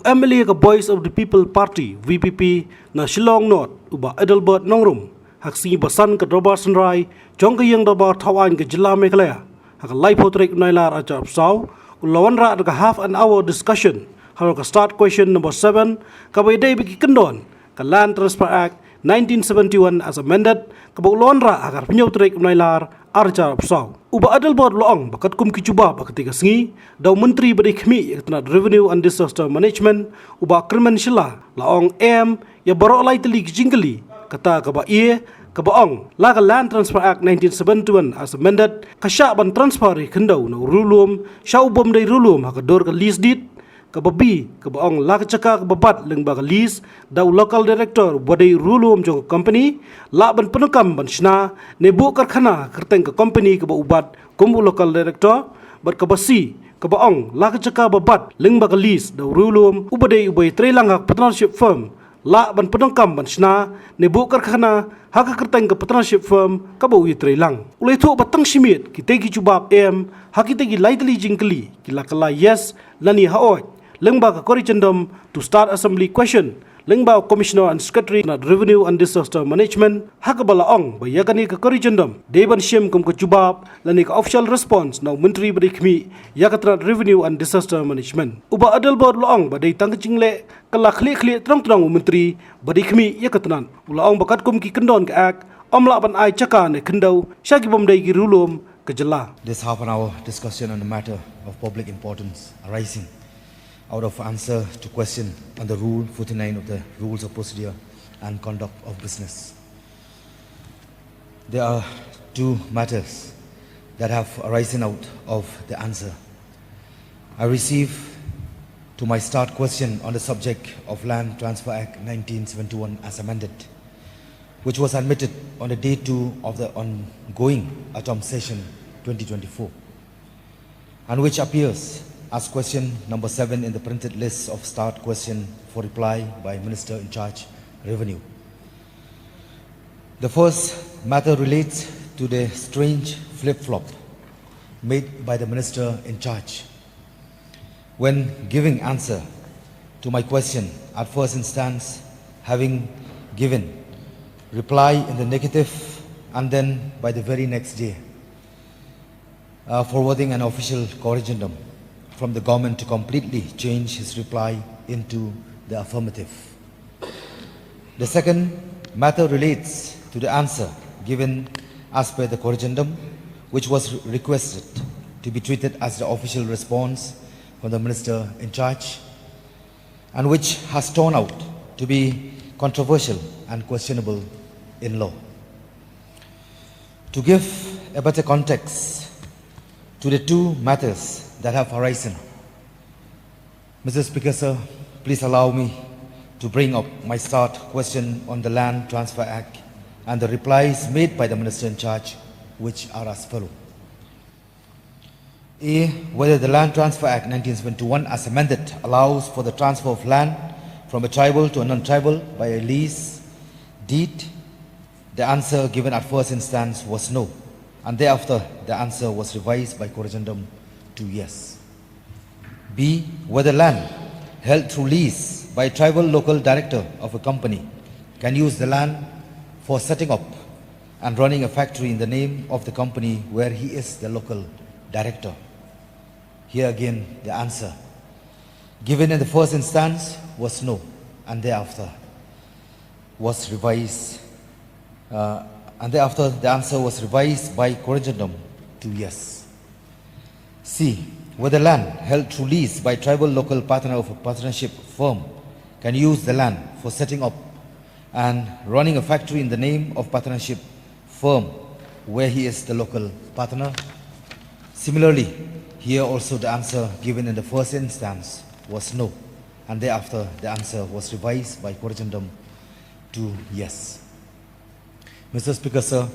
MLA ka Voice of the People Party VPP na Shillong North uba Adelbert nongrum hak singi basan ka Robert Sanrai jong ka yang dabar Tawan ka Jilla Meghalaya hak live hotrek nailar aja absaw ulawan ra ka half an hour discussion Halor ka start question number 7 ka bay biki kendon ka Land Transfer Act 1971 as amended ka ulawan ra agar penyotrek nailar arja absaw uba Adelbert loong bakat kum ki Jubab ketika singi daw menteri beri khmi yakna revenue and disaster management uba krimen shila laong ya barok lai teli jingli kata ka ba ka baong la ka Land Transfer Act 1971 as amended ka sya ban transfer kendau no rulum syau bom dai rulum ha ka dor ka lease deed ka babi ka baong la ka caka ka babat leng ba ka lease daw local director bodai rulum jong company la ban penukam ban shna ne bu karkhana kerteng ka company ka ba ubat kumbu local director bat ka basi ka baong la ka caka babat leng ba ka lease daw rulum ubadai ubai trelang hak partnership firm la ban penukam ban shna ne bu karkhana hak kerteng ka partnership firm ka ba ui trelang ulai tho batang simit ki tegi Jubab hakite ki lightly jingkli ki la kala yes lani haot lengba ka korichendom to start assembly question lengba commissioner and secretary na revenue and disaster management hakabala ong bayakani ka korichendom deban shim kum ka Jubab lani ka official response na menteri beri khmi yakatra revenue and disaster management uba Adelbert loong badai tang jingle kala khli trong menteri beri khmi yakatnan ulaong bakat kum ki kendon ka ak omla ban ai chaka ne kendau shagi bom dai ki rulum ka jalla. This half an hour discussion on a matter of public importance arising out of answer to question on the Rule 49 of the Rules of Procedure and Conduct of Business. There are two matters that have arisen out of the answer. I receive to my start question on the subject of Land Transfer Act 1971 as amended, which was admitted on the day 2 of the ongoing autumn session 2024, and which appears as question number 7 in the printed list of start question for reply by Minister in charge, Revenue. The first matter relates to the strange flip-flop made by the Minister in charge. When giving answer to my question at first instance, having given reply in the negative, and then by the very next day, forwarding an official corrigendum from the government to completely change his reply into the affirmative. The second matter relates to the answer given as per the corrigendum, which was requested to be treated as the official response from the Minister in charge, and which has turned out to be controversial and questionable in law. To give a better context to the two matters that have arisen, Mr. Speaker, sir, please allow me to bring up my start question on the Land Transfer Act and the replies made by the Minister in charge, which are as follows. A. Whether the Land Transfer Act 1971 as amended allows for the transfer of land from a tribal to a non-tribal by a lease deed. The answer given at first instance was no, and thereafter the answer was revised by corrigendum to yes. B. Whether land held through lease by a tribal local director of a company can use the land for setting up and running a factory in the name of the company where he is the local director. Here again the answer given in the first instance was no, and thereafter was revised the answer was revised by corrigendum to yes. C. Whether land held through lease by tribal local partner of a partnership firm can use the land for setting up and running a factory in the name of partnership firm where he is the local partner. Similarly, here also the answer given in the first instance was no, and thereafter the answer was revised by corrigendum to yes. Mr. Speaker, sir,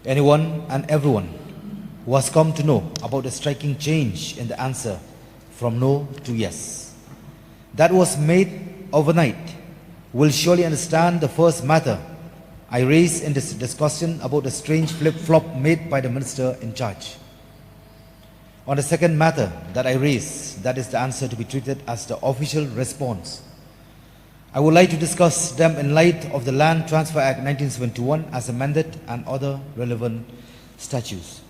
anyone and everyone who has come to know about the striking change in the answer from no to yes that was made overnight will surely understand the first matter I raised in this discussion about the strange flip-flop made by the Minister in charge. On the second matter that I raise, that is the answer to be treated as the official response, I would like to discuss them in light of the Land Transfer Act 1971 as amended and other relevant statutes.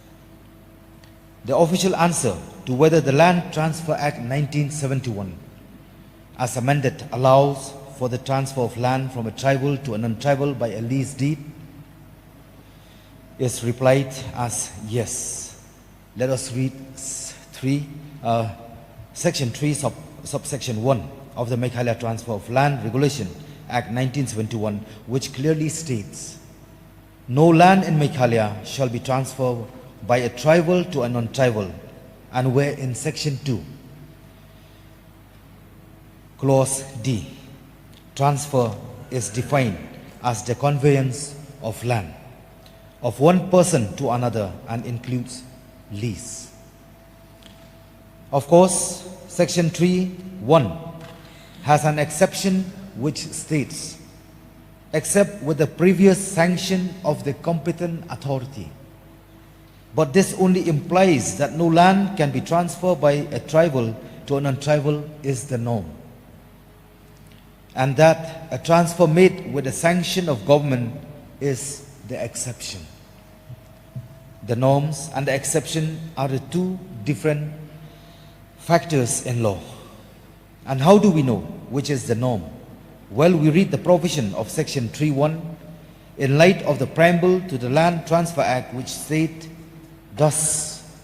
The official answer to whether the Land Transfer Act 1971 as amended allows for the transfer of land from a tribal to a non-tribal by a lease deed is replied as yes. Let us read Section 3, subsection 1 of the Meghalaya Transfer of Land Regulation Act 1971, which clearly states, no land in Meghalaya shall be transferred by a tribal to a non-tribal, and where in Section 2, Clause D, transfer is defined as the conveyance of land of one person to another and includes lease. Of course, Section 3(1) has an exception which states, except with the previous sanction of the competent authority. But this only implies that no land can be transferred by a tribal to a non-tribal is the norm, and that a transfer made with the sanction of government is the exception. The norms and the exception are the two different factors in law. And how do we know which is the norm? Well, we read the provision of Section 3(1) in light of the preamble to the Land Transfer Act, which state, thus,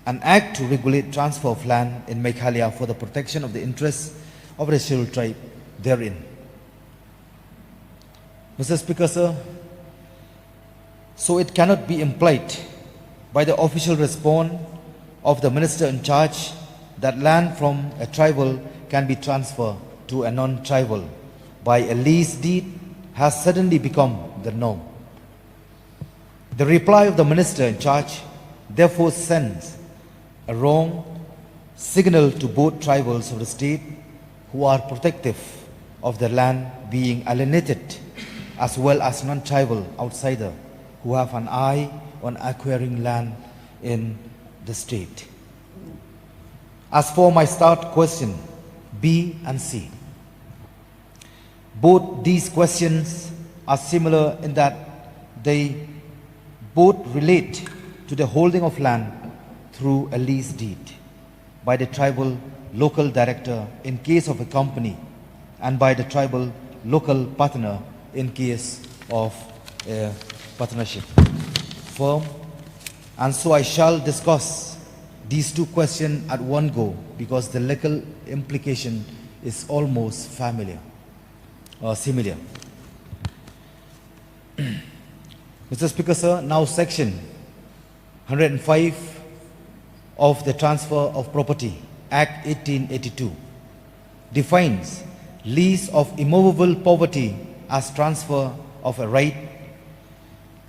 an act to regulate transfer of land in Meghalaya for the protection of the interests of the Shillong tribe therein. Mr. Speaker, sir, so it cannot be implied by the official response of the minister in charge that land from a tribal can be transferred to a non-tribal by a lease deed has suddenly become the norm. The reply of the minister in charge therefore sends a wrong signal to both tribals of the state who are protective of the land being alienated, as well as non-tribal outsider who have an eye on acquiring land in the state. As for my start question, B and C, both these questions are similar in that they both relate to the holding of land through a lease deed by the tribal local director in case of a company and by the tribal local partner in case of a partnership firm. And so I shall discuss these two questions at one go because the legal implication is almost familiar or similar. Mr. Speaker, sir, now Section 105 of the Transfer of Property Act 1882 defines lease of immovable property as transfer of a right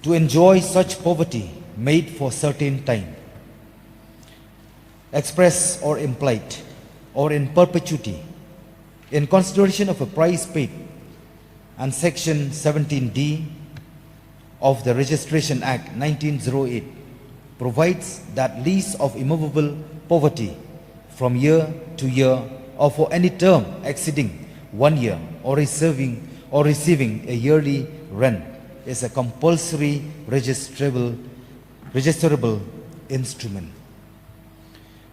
to enjoy such property made for certain time, express or implied, or in perpetuity, in consideration of a price paid. And Section 17D of the Registration Act 1908 provides that lease of immovable property from year to year or for any term exceeding 1 year or receiving a yearly rent is a compulsory registerable instrument.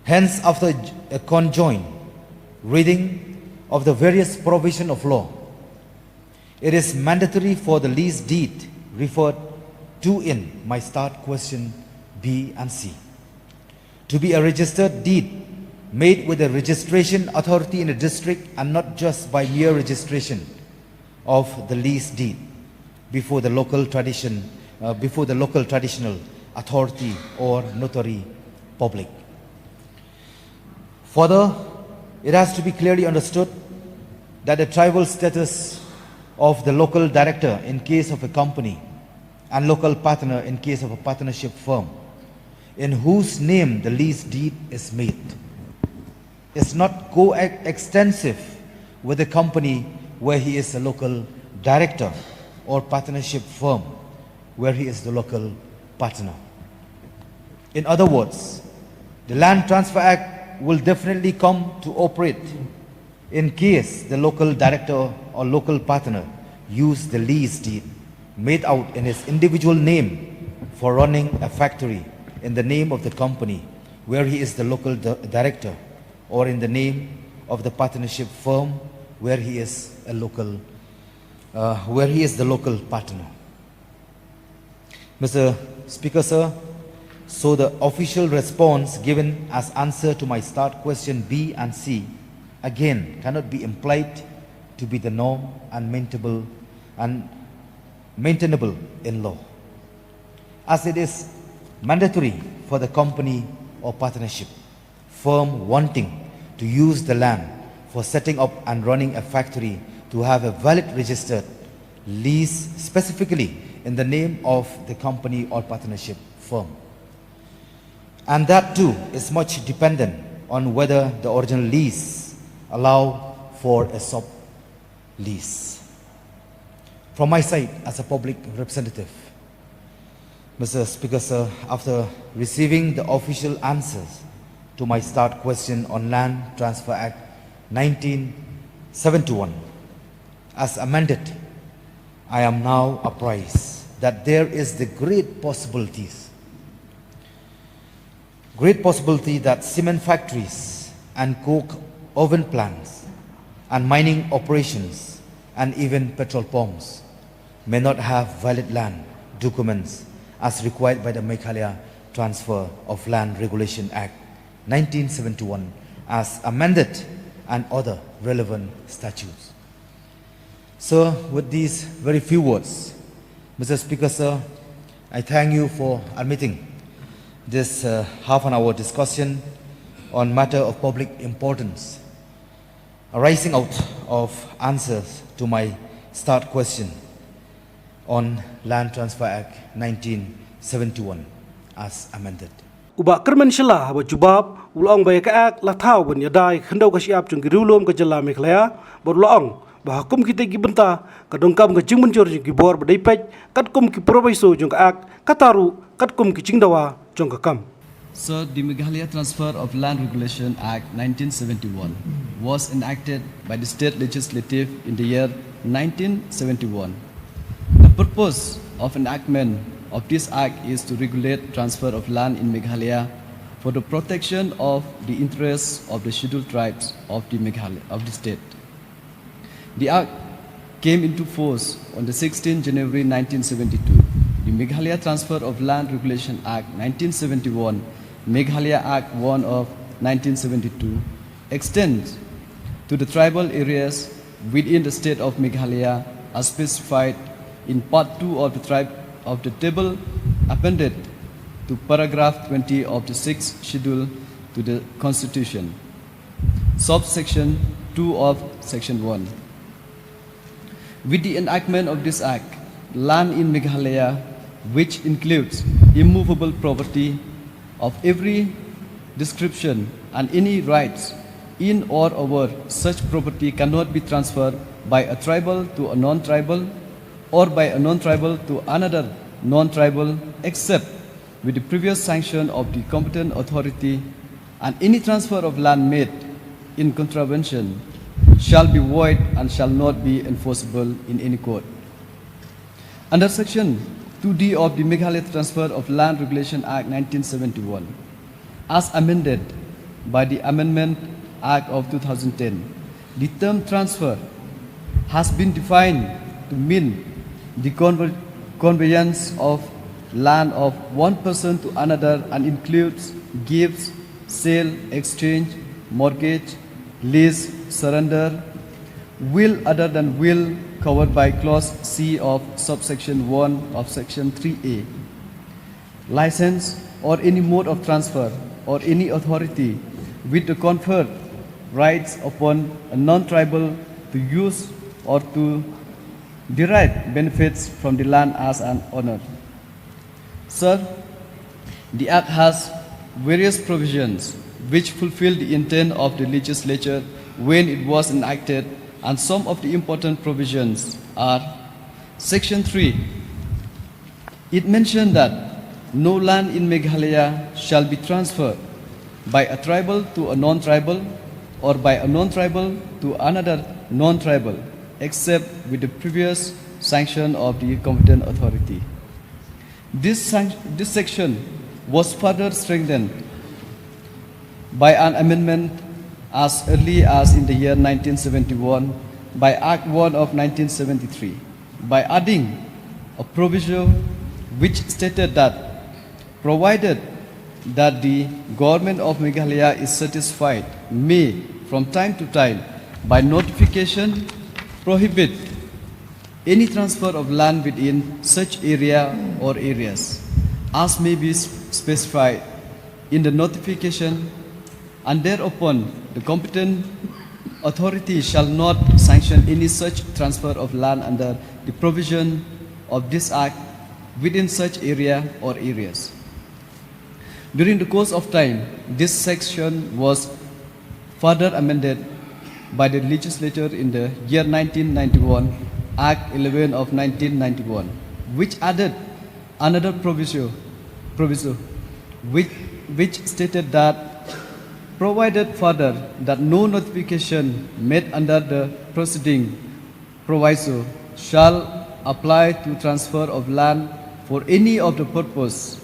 Hence, after a conjoint reading of the various provisions of law, it is mandatory for the lease deed referred to in my start question B and C to be a registered deed made with a registration authority in a district and not just by mere registration of the lease deed before the local traditional authority or notary public. Further, it has to be clearly understood that the tribal status of the local director in case of a company and local partner in case of a partnership firm in whose name the lease deed is made is not co-extensive with the company where he is a local director or partnership firm where he is the local partner. In other words, The Land Transfer Act will definitely come to operate in case the local director or local partner use the lease deed made out in his individual name for running a factory in the name of the company where he is the local director, or in the name of the partnership firm where he is the local partner. Mr. Speaker, sir, so the official response given as answer to my start question B and C again cannot be implied to be the norm and maintainable in law, as it is mandatory for the company or partnership firm wanting to use the land for setting up and running a factory to have a valid registered lease specifically in the name of the company or partnership firm. And that too is much dependent on whether the original lease allow for a sub-lease. From my side as a public representative, Mr. Speaker, sir, after receiving the official answers to my start question on Land Transfer Act 1971 as amended, I am now apprised that there is the great possibility that cement factories and coke oven plants and mining operations and even petrol pumps may not have valid land documents as required by the Meghalaya Transfer of Land Regulation Act 1971 as amended and other relevant statutes. Sir, with these very few words, Mr. Speaker, sir, I thank you for admitting this half an hour discussion on matter of public importance arising out of answers to my start question on Land Transfer Act 1971 as amended. Uba kerman Shilla ba Jubab ulong ba ka ak la thau ban yadai khandau ka siap chung girilom ka jala Meghalaya bor loong ba hukum kita gi benta ka dongkam ka jingmun jor gi bor ba dai pej kat kum ki proviso jung ka ak kataru kat kum ki jingdawa jung ka kam. So the Meghalaya Transfer of Land Regulation Act 1971 was enacted by the state legislative in the year 1971. The purpose of enactment of this act is to regulate transfer of land in Meghalaya for the protection of the interests of the scheduled tribes of the state. The act came into force on the 16th January 1972. The Meghalaya Transfer of Land Regulation Act 1971, Meghalaya Act 1 of 1972, extends to the tribal areas within the state of Meghalaya as specified in Part 2 of the table appended to paragraph 20 of the 6th schedule to the Constitution, subsection 2 of section 1. With the enactment of this act, land in Meghalaya, which includes immovable property of every description and any rights in or over such property cannot be transferred by a tribal to a non-tribal or by a non-tribal to another non-tribal except with the previous sanction of the competent authority, and any transfer of land made in contravention shall be void and shall not be enforceable in any court. Under Section 2D of the Meghalaya Transfer of Land Regulation Act 1971, as amended by the Amendment Act of 2010, the term transfer has been defined to mean the conveyance of land of one person to another and includes gifts, sale, exchange, mortgage, lease, surrender, will other than will covered by Clause C of subsection 1 of Section 3A, license or any mode of transfer or any authority with the conferred rights upon a non-tribal to use or to derive benefits from the land as an owner. Sir, the Act has various provisions which fulfill the intent of the legislature when it was enacted, and some of the important provisions are Section 3. It mentioned that no land in Meghalaya shall be transferred by a tribal to a non-tribal or by a non-tribal to another non-tribal, except with the previous sanction of the competent authority. This section was further strengthened by an amendment as early as in the year 1971 by Act 1 of 1973, by adding a provision which stated that, provided that the government of Meghalaya is satisfied, may, from time to time, by notification, prohibit any transfer of land within such area or areas, as may be specified in the notification, and thereupon the competent authority shall not sanction any such transfer of land under the provision of this Act within such area or areas. During the course of time, this section was further amended by the legislature in the year 1991, Act 11 of 1991, which added another proviso which stated that, provided further that no notification made under the preceding proviso shall apply to transfer of land for any of the purpose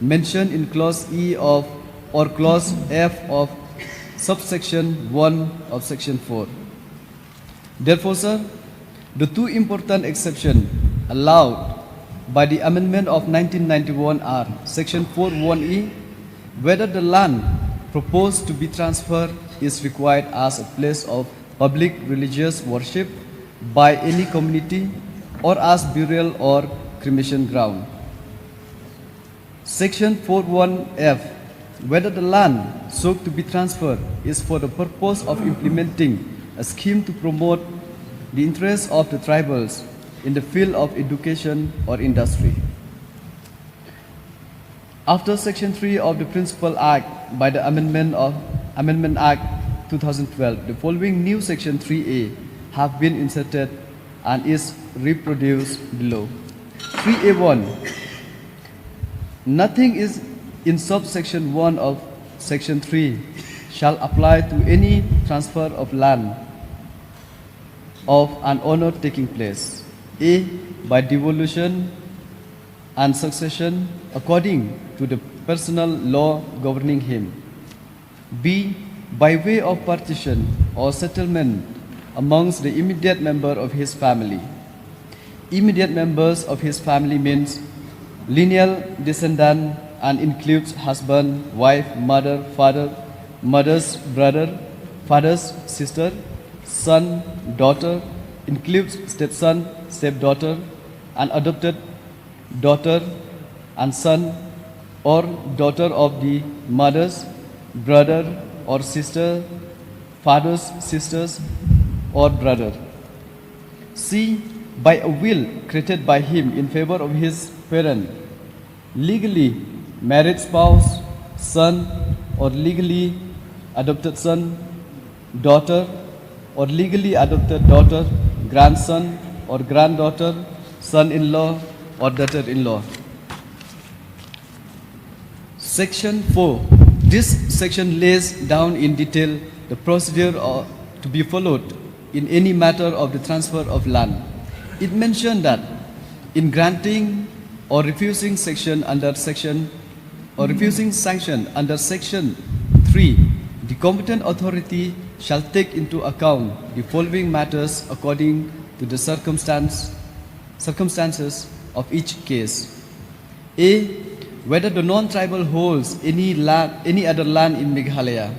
mentioned in Clause E of or Clause F of subsection 1 of Section 4. Therefore, sir, the two important exceptions allowed by the amendment of 1991 are Section 4(1)(e), whether the land proposed to be transferred is required as a place of public religious worship by any community or as burial or cremation ground. Section 4(1)(f), whether the land sought to be transferred is for the purpose of implementing a scheme to promote the interests of the tribals in the field of education or industry. After Section 3 of the Principal Act by the Amendment Act 2012, the following new Section 3A have been inserted and is reproduced below. 3A1. Nothing is in subsection 1 of Section 3 shall apply to any transfer of land of an owner taking place. A. By devolution and succession according to the personal law governing him. B. By way of partition or settlement amongst the immediate member of his family. Immediate members of his family means lineal descendant and includes husband, wife, mother, father, mother's brother, father's sister, son, daughter, includes stepson, stepdaughter, and adopted daughter and son or daughter of the mother's brother or sister, father's sisters or brother. C. By a will created by him in favor of his parent, legally married spouse, son or legally adopted son, daughter or legally adopted daughter, grandson or granddaughter, son-in-law or daughter-in-law. Section 4. This section lays down in detail the procedure to be followed in any matter of the transfer of land. It mentioned that in granting or refusing sanction under Section 3, the competent authority shall take into account the following matters according to the circumstances of each case. A. Whether the non-tribal holds any other land in Meghalaya.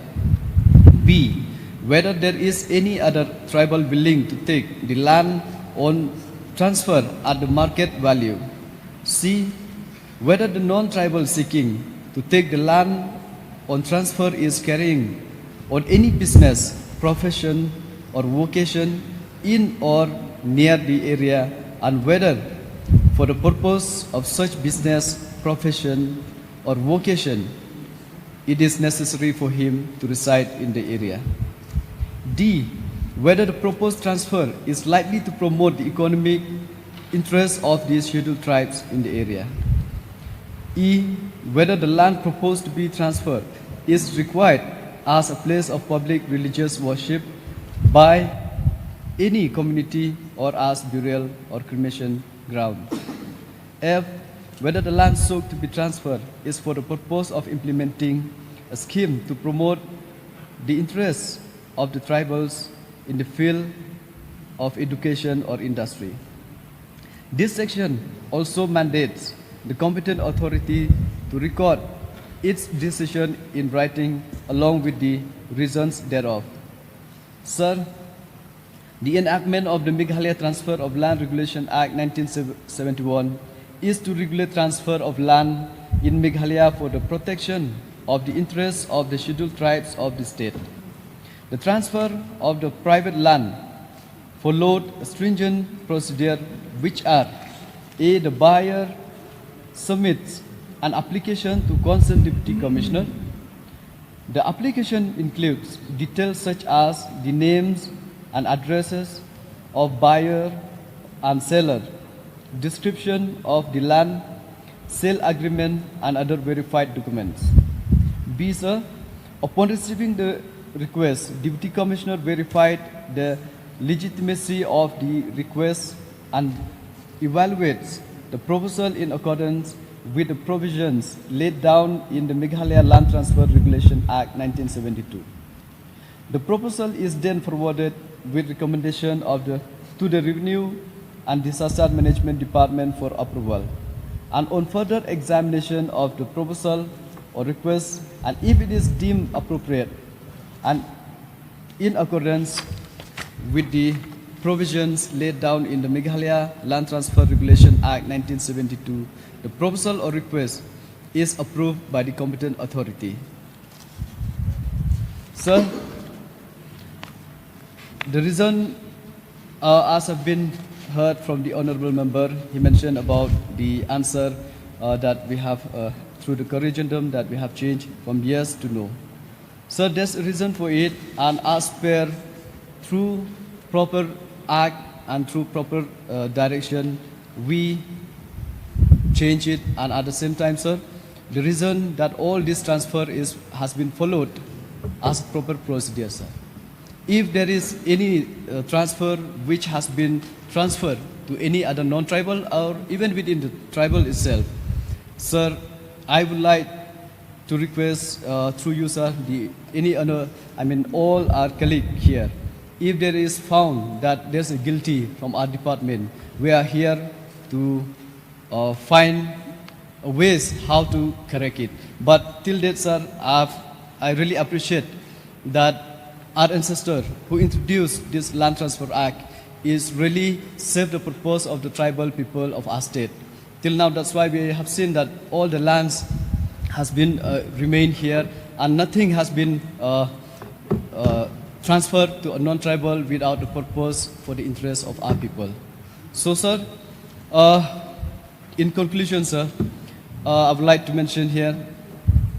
B. Whether there is any other tribal willing to take the land on transfer at the market value. C. Whether the non-tribal seeking to take the land on transfer is carrying on any business, profession or vocation in or near the area, and whether for the purpose of such business, profession or vocation it is necessary for him to reside in the area. D. Whether the proposed transfer is likely to promote the economic interests of these scheduled tribes in the area. E. Whether the land proposed to be transferred is required as a place of public religious worship by any community or as burial or cremation ground. F. Whether the land sought to be transferred is for the purpose of implementing a scheme to promote the interests of the tribals in the field of education or industry. This section also mandates the competent authority to record its decision in writing along with the reasons thereof. Sir, the enactment of the Meghalaya Transfer of Land Regulation Act 1971 is to regulate transfer of land in Meghalaya for the protection of the interests of the scheduled tribes of the state. The transfer of the private land followed a stringent procedure which are: A. The buyer submits an application to concerned Deputy Commissioner. The application includes details such as the names and addresses of buyer and seller, description of the land, sale agreement, and other verified documents. B. Sir, upon receiving the request, Deputy Commissioner verified the legitimacy of the request and evaluates the proposal in accordance with the provisions laid down in the Meghalaya Land Transfer Regulation Act 1972. The proposal is then forwarded with recommendation to the Revenue and Disaster Management Department for approval. And on further examination of the proposal or request, and if it is deemed appropriate and in accordance with the provisions laid down in the Meghalaya Land Transfer Regulation Act 1972, the proposal or request is approved by the competent authority. Sir, the reason, as have been heard from the honorable member, he mentioned about the answer that we have through the corrigendum that we have changed from yes to no. So there's a reason for it, and as per through proper act and through proper direction, we change it. And at the same time, sir, the reason that all this transfer has been followed as proper procedure, sir. If there is any transfer which has been transferred to any other non-tribal or even within the tribal itself, sir, I would like to request through you, sir, all our colleagues here, if there is found that there's a guilty from our department, we are here to find ways how to correct it. But till that, sir, I really appreciate that our ancestor who introduced this Land Transfer Act is really served the purpose of the tribal people of our state. Till now, that's why we have seen that all the lands has been remained here and nothing has been transferred to a non-tribal without the purpose for the interest of our people. So, sir, in conclusion, sir, I would like to mention here,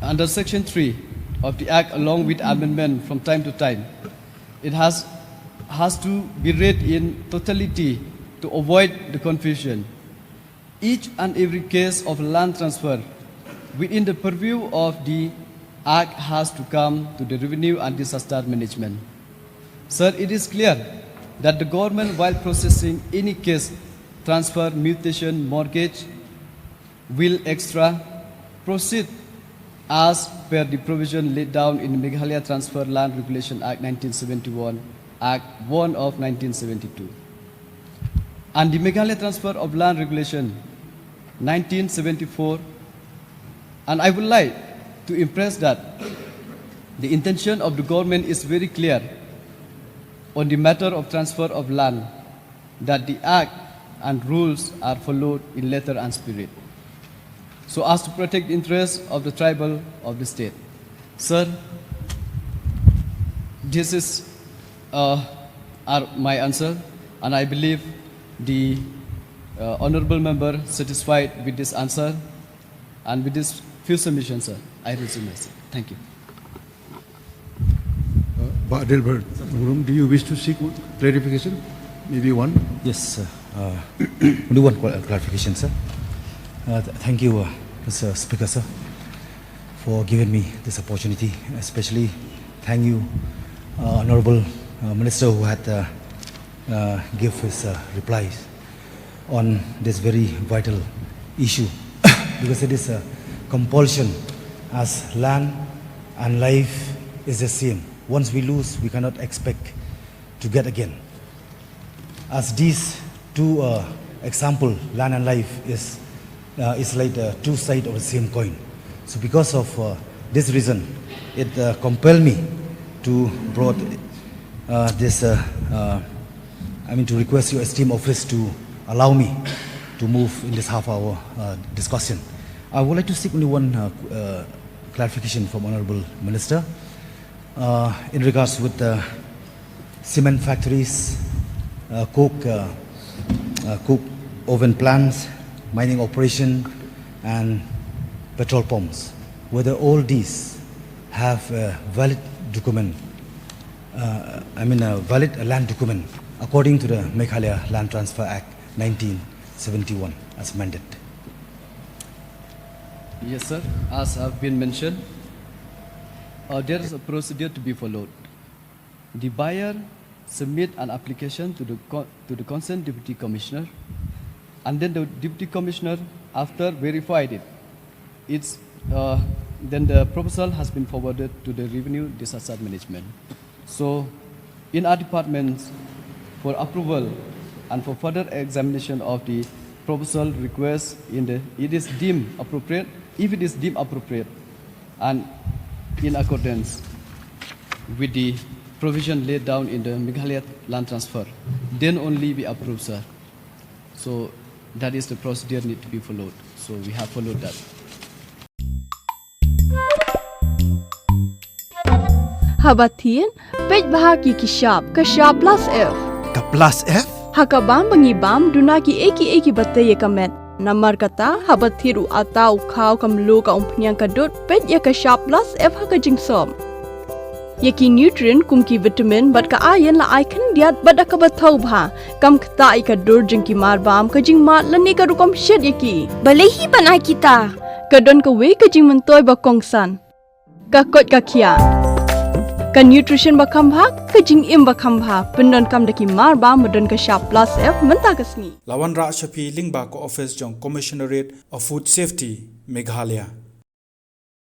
under Section 3 of the Act, along with amendment from time to time, it has to be read in totality to avoid the confusion. Each and every case of land transfer within the purview of the Act has to come to the Revenue and Disaster Management. Sir, it is clear that the government, while processing any case, transfer, mutation, mortgage, will extra proceed as per the provision laid down in the Meghalaya Transfer Land Regulation Act 1971, Act 1 of 1972. And the Meghalaya Transfer of Land Regulation 1974, and I would like to impress that the intention of the government is very clear on the matter of transfer of land, that the Act and rules are followed in letter and spirit, so as to protect the interests of the tribal of the state. Sir, this is my answer, and I believe the honorable member satisfied with this answer and with this few submissions, sir. I resume myself. Thank you. Adelbert, do you wish to seek clarification? Maybe one? Yes, sir. Only one clarification, sir. Thank you, Mr. Speaker, sir. for giving me this opportunity. Especially thank you, Honorable Minister, who had give his replies on this very vital issue because it is a compulsion as land and life is the same. Once we lose, we cannot expect to get again. As these two example, land and life is like two sides of the same coin. So because of this reason, it compelled me to brought this, to request your esteemed office to allow me to move in this half-hour discussion. I would like to seek only one clarification from Honorable Minister in regards with the cement factories, coke oven plants, mining operation, and petrol pumps. Whether all these have a valid document, a valid land document according to the Meghalaya Land Transfer Act 1971 as amended. Yes, sir. As have been mentioned, there is a procedure to be followed. The buyer submit an application to the concerned deputy commissioner, and then the deputy commissioner, after verified it, then the proposal has been forwarded to the revenue disaster management. So, in our department, for approval and for further examination of the proposal request, it is deemed appropriate. If it is deemed appropriate and in accordance with the provision laid down in the Meghalaya land transfer, then only we approve, sir. So that is the procedure need to be followed. So we have followed that. Habatin, pej bahagi kishap, kashap plus F. Ka plus F? Hakabam bangibam dunaki eki batay kamet. Namar kata habathiru atau khau kamlu ka umpnyang kadut pej ya kashap plus F hakajing som. Yaki nutrient kumki vitamin bat ka ayan la icon diat bada ka bathau bha kam kta ika dur jingki marbam kajing mat lani ka rukom shed yaki. Balehi banai kita. Kadon ka we kajing mentoy ba kongsan. Ka kot ka kia. Ka nutrition ba kambha kajing im ba kambha pendon kam daki marba medon ka sharp plus F menta kasni. Lawan Ra Shafi Lingba ko office jong Commissionerate of Food Safety Meghalaya.